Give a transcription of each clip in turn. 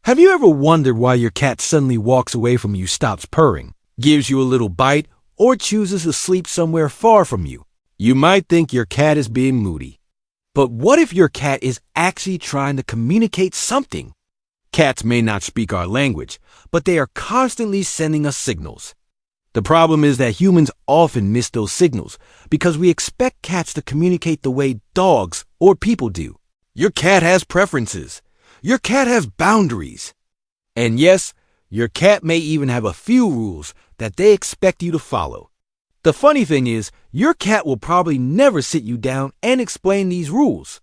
Have you ever wondered why your cat suddenly walks away from you, stops purring, gives you a little bite, or chooses to sleep somewhere far from you? You might think your cat is being moody. But what if your cat is actually trying to communicate something? Cats may not speak our language, but they are constantly sending us signals. The problem is that humans often miss those signals because we expect cats to communicate the way dogs or people do. Your cat has preferences. Your cat has boundaries. And yes, your cat may even have a few rules that they expect you to follow. The funny thing is, your cat will probably never sit you down and explain these rules.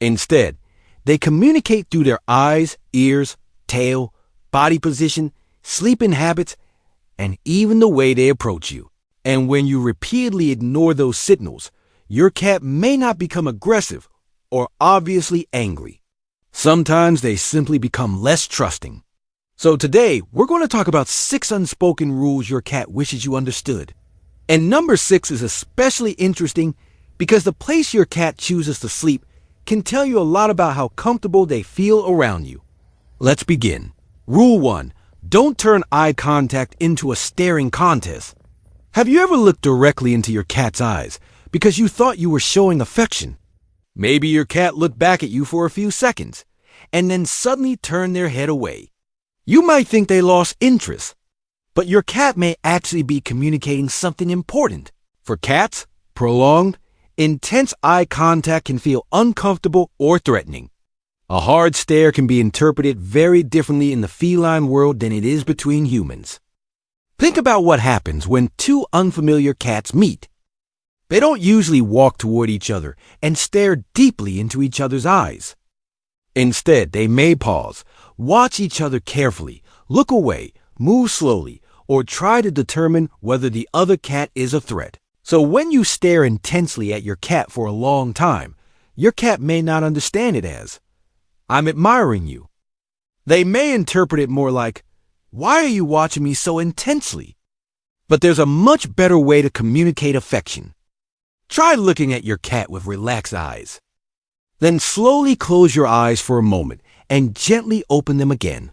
Instead, they communicate through their eyes, ears, tail, body position, sleeping habits, and even the way they approach you. And when you repeatedly ignore those signals, your cat may not become aggressive or obviously angry. Sometimes they simply become less trusting. So today, we're going to talk about 6 unspoken rules your cat wishes you understood. And number 6 is especially interesting because the place your cat chooses to sleep can tell you a lot about how comfortable they feel around you. Let's begin. Rule 1. Don't turn eye contact into a staring contest. Have you ever looked directly into your cat's eyes because you thought you were showing affection? Maybe your cat looked back at you for a few seconds and then suddenly turned their head away. You might think they lost interest, but your cat may actually be communicating something important. For cats, prolonged, intense eye contact can feel uncomfortable or threatening. A hard stare can be interpreted very differently in the feline world than it is between humans. Think about what happens when 2 unfamiliar cats meet. They don't usually walk toward each other and stare deeply into each other's eyes. Instead, they may pause, watch each other carefully, look away, move slowly, or try to determine whether the other cat is a threat. So when you stare intensely at your cat for a long time, your cat may not understand it as, "I'm admiring you." They may interpret it more like, "Why are you watching me so intensely?" But there's a much better way to communicate affection. Try looking at your cat with relaxed eyes. Then slowly close your eyes for a moment and gently open them again.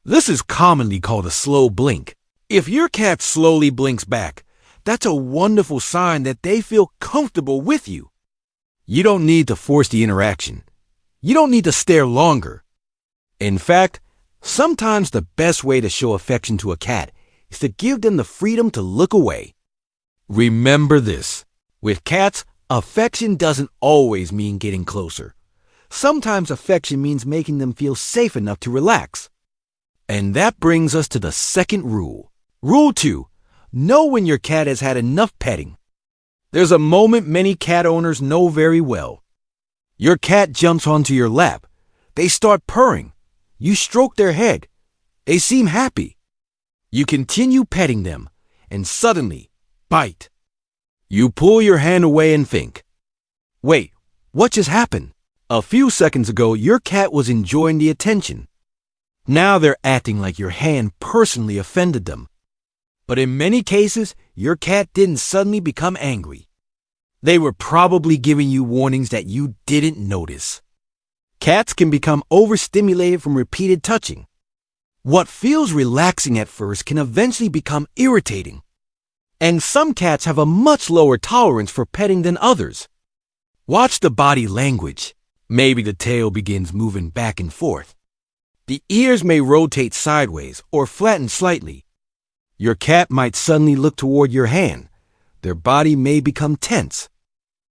This is commonly called a slow blink. If your cat slowly blinks back, that's a wonderful sign that they feel comfortable with you. You don't need to force the interaction. You don't need to stare longer. In fact, sometimes the best way to show affection to a cat is to give them the freedom to look away. Remember this. With cats, affection doesn't always mean getting closer. Sometimes affection means making them feel safe enough to relax. And that brings us to the second rule. Rule 2. Know when your cat has had enough petting. There's a moment many cat owners know very well. Your cat jumps onto your lap. They start purring. You stroke their head. They seem happy. You continue petting them, and suddenly, bite. You pull your hand away and think, "Wait, what just happened?" A few seconds ago, your cat was enjoying the attention. Now they're acting like your hand personally offended them. But in many cases, your cat didn't suddenly become angry. They were probably giving you warnings that you didn't notice. Cats can become overstimulated from repeated touching. What feels relaxing at first can eventually become irritating. And some cats have a much lower tolerance for petting than others. Watch the body language. Maybe the tail begins moving back and forth. The ears may rotate sideways or flatten slightly. Your cat might suddenly look toward your hand. Their body may become tense.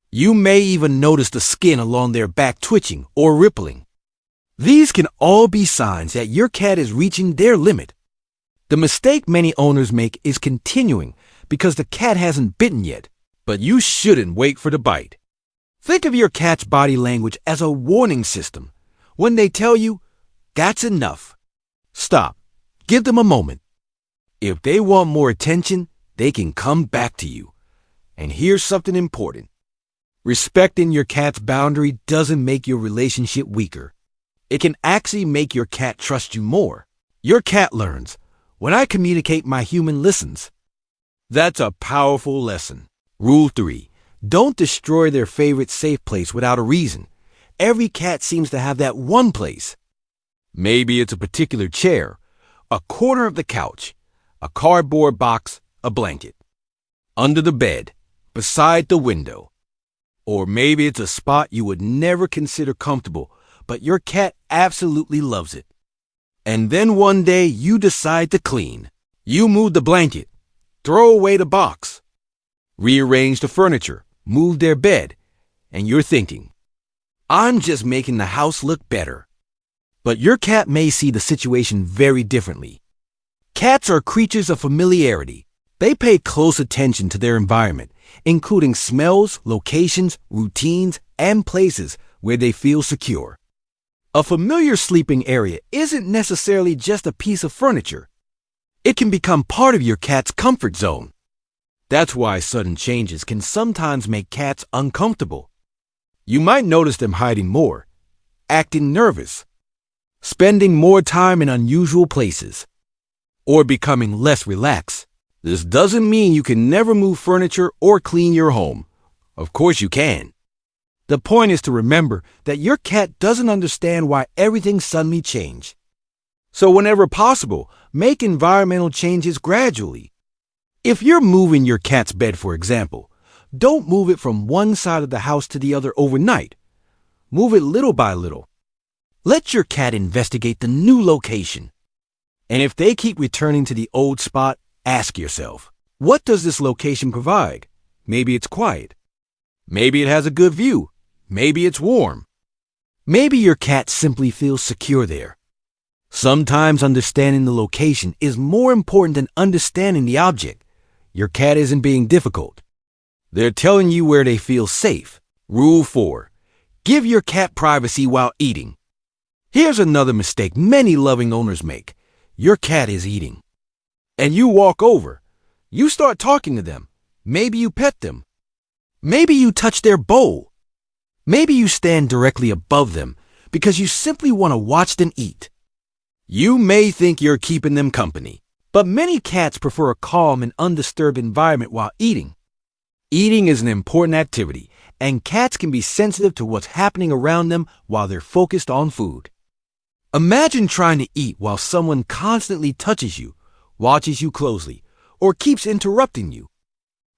You may even notice the skin along their back twitching or rippling. These can all be signs that your cat is reaching their limit. The mistake many owners make is continuing because the cat hasn't bitten yet, but you shouldn't wait for the bite. Think of your cat's body language as a warning system. When they tell you, "That's enough," stop. Give them a moment. If they want more attention, they can come back to you. And here's something important. Respecting your cat's boundary doesn't make your relationship weaker. It can actually make your cat trust you more. Your cat learns, "When I communicate, my human listens." That's a powerful lesson. Rule 3. Don't destroy their favorite safe place without a reason. Every cat seems to have that one place. Maybe it's a particular chair, a corner of the couch, a cardboard box, a blanket, under the bed, beside the window. Or maybe it's a spot you would never consider comfortable, but your cat absolutely loves it. And then one day you decide to clean. You move the blanket, throw away the box, rearrange the furniture, move their bed, and you're thinking, I'm just making the house look better. But your cat may see the situation very differently. Cats are creatures of familiarity. They pay close attention to their environment, including smells, locations, routines, and places where they feel secure. A familiar sleeping area isn't necessarily just a piece of furniture. It can become part of your cat's comfort zone. That's why sudden changes can sometimes make cats uncomfortable. You might notice them hiding more, acting nervous, spending more time in unusual places, or becoming less relaxed. This doesn't mean you can never move furniture or clean your home. Of course you can. The point is to remember that your cat doesn't understand why everything suddenly changed. So whenever possible, make environmental changes gradually. If you're moving your cat's bed, for example, don't move it from one side of the house to the other overnight. Move it little by little. Let your cat investigate the new location. And if they keep returning to the old spot, ask yourself, what does this location provide? Maybe it's quiet. Maybe it has a good view. Maybe it's warm. Maybe your cat simply feels secure there. Sometimes understanding the location is more important than understanding the object. Your cat isn't being difficult. They're telling you where they feel safe. Rule 4. Give your cat privacy while eating. Here's another mistake many loving owners make. Your cat is eating, and you walk over. You start talking to them. Maybe you pet them. Maybe you touch their bowl. Maybe you stand directly above them because you simply want to watch them eat. You may think you're keeping them company, but many cats prefer a calm and undisturbed environment while eating. Eating is an important activity, and cats can be sensitive to what's happening around them while they're focused on food. Imagine trying to eat while someone constantly touches you, watches you closely, or keeps interrupting you.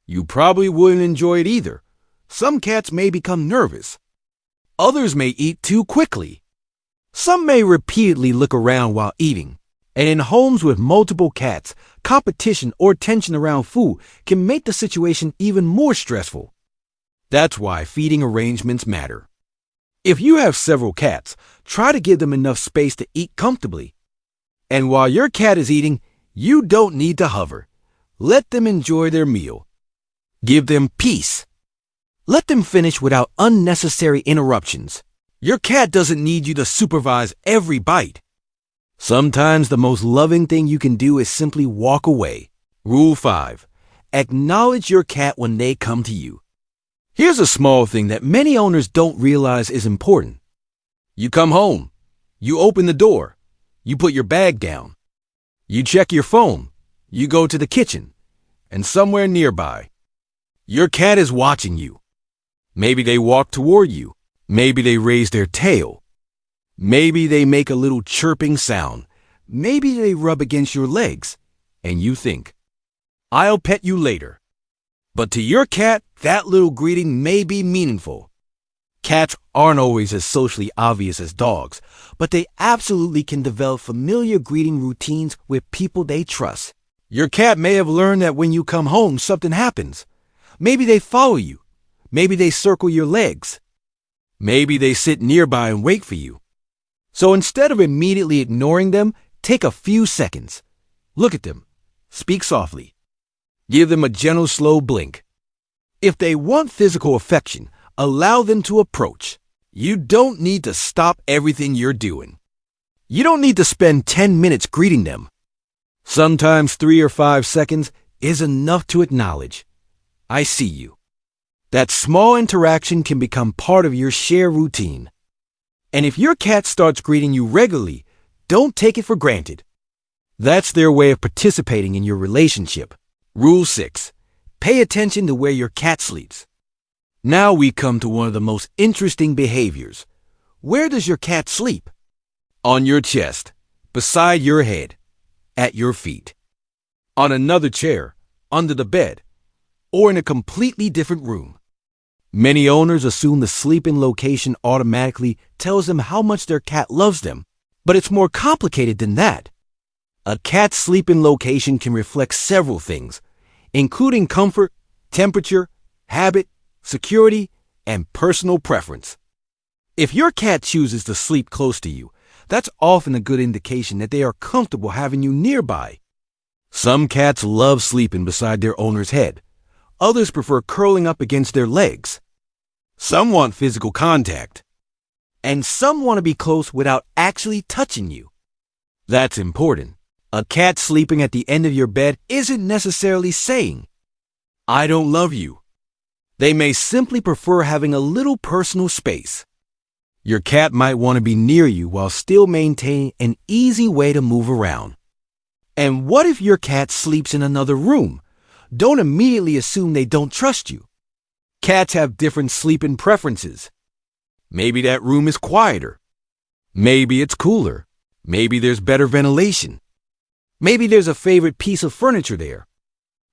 You probably wouldn't enjoy it either. Some cats may become nervous. Others may eat too quickly. Some may repeatedly look around while eating. And in homes with multiple cats, competition or tension around food can make the situation even more stressful. That's why feeding arrangements matter. If you have several cats, try to give them enough space to eat comfortably. And while your cat is eating, you don't need to hover. Let them enjoy their meal. Give them peace. Let them finish without unnecessary interruptions. Your cat doesn't need you to supervise every bite. Sometimes the most loving thing you can do is simply walk away. Rule 5. Acknowledge your cat when they come to you. Here's a small thing that many owners don't realize is important. You come home. You open the door. You put your bag down. You check your phone. You go to the kitchen. And somewhere nearby, your cat is watching you. Maybe they walk toward you. Maybe they raise their tail. Maybe they make a little chirping sound. Maybe they rub against your legs. And you think, I'll pet you later. But to your cat, that little greeting may be meaningful. Cats aren't always as socially obvious as dogs, but they absolutely can develop familiar greeting routines with people they trust. Your cat may have learned that when you come home, something happens. Maybe they follow you. Maybe they circle your legs. Maybe they sit nearby and wait for you. So instead of immediately ignoring them, take a few seconds. Look at them. Speak softly. Give them a gentle, slow blink. If they want physical affection, allow them to approach. You don't need to stop everything you're doing. You don't need to spend 10 minutes greeting them. Sometimes 3 or 5 seconds is enough to acknowledge, I see you. That small interaction can become part of your shared routine. And if your cat starts greeting you regularly, don't take it for granted. That's their way of participating in your relationship. Rule 6. Pay attention to where your cat sleeps. Now we come to one of the most interesting behaviors. Where does your cat sleep? on your chest, beside your head, at your feet, on another chair, under the bed, or in a completely different room. Many owners assume the sleeping location automatically tells them how much their cat loves them, but it's more complicated than that. A cat's sleeping location can reflect several things, including comfort, temperature, habit, security, and personal preference. If your cat chooses to sleep close to you, that's often a good indication that they are comfortable having you nearby. Some cats love sleeping beside their owner's head. Others prefer curling up against their legs. Some want physical contact. And some want to be close without actually touching you. That's important. A cat sleeping at the end of your bed isn't necessarily saying, "I don't love you." They may simply prefer having a little personal space. Your cat might want to be near you while still maintaining an easy way to move around. And what if your cat sleeps in another room? Don't immediately assume they don't trust you. Cats have different sleeping preferences. Maybe that room is quieter. Maybe it's cooler. Maybe there's better ventilation. Maybe there's a favorite piece of furniture there.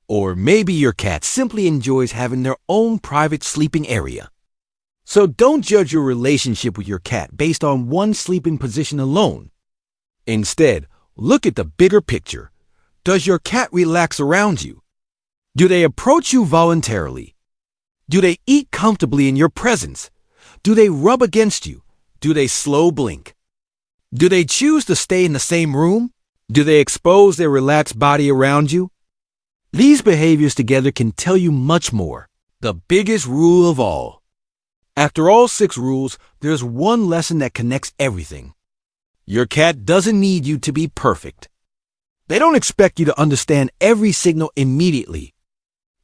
Or maybe your cat simply enjoys having their own private sleeping area. So don't judge your relationship with your cat based on one sleeping position alone. Instead, look at the bigger picture. Does your cat relax around you? Do they approach you voluntarily? Do they eat comfortably in your presence? Do they rub against you? Do they slow blink? Do they choose to stay in the same room? Do they expose their relaxed body around you? These behaviors together can tell you much more. The biggest rule of all. After all 6 rules, there's one lesson that connects everything. Your cat doesn't need you to be perfect. They don't expect you to understand every signal immediately.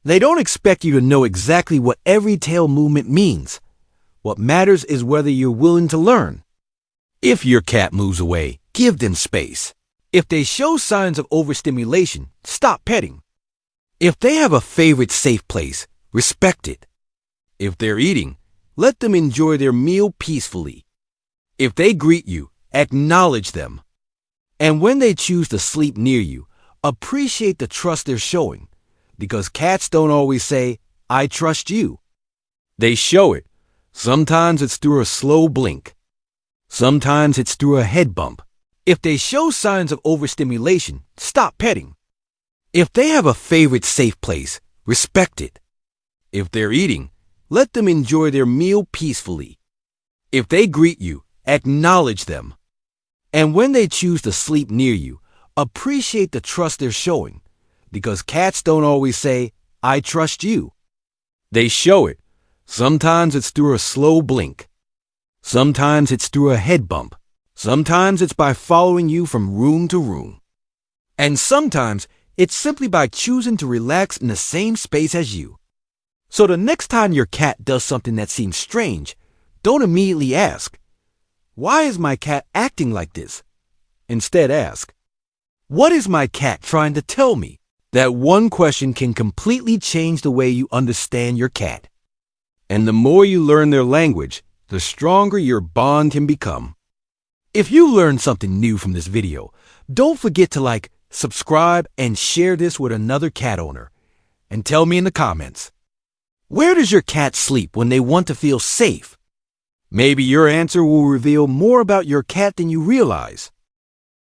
They don't expect you to know exactly what every tail movement means. What matters is whether you're willing to learn. If your cat moves away, give them space. If they show signs of overstimulation, stop petting. If they have a favorite safe place, respect it. If they're eating, let them enjoy their meal peacefully. If they greet you, acknowledge them. And when they choose to sleep near you, appreciate the trust they're showing. Because cats don't always say, "I trust you." They show it. Sometimes it's through a slow blink. Sometimes it's through a head bump. If they show signs of overstimulation, stop petting. If they have a favorite safe place, respect it. If they're eating, let them enjoy their meal peacefully. If they greet you, acknowledge them. And when they choose to sleep near you, appreciate the trust they're showing. Because cats don't always say, "I trust you." They show it. Sometimes it's through a slow blink. Sometimes it's through a head bump. Sometimes it's by following you from room to room. And sometimes it's simply by choosing to relax in the same space as you. So the next time your cat does something that seems strange, don't immediately ask, "Why is my cat acting like this?" Instead ask, "What is my cat trying to tell me?" That one question can completely change the way you understand your cat. And the more you learn their language, the stronger your bond can become. If you learned something new from this video, don't forget to subscribe, and share this with another cat owner. And tell me in the comments, where does your cat sleep when they want to feel safe? Maybe your answer will reveal more about your cat than you realize.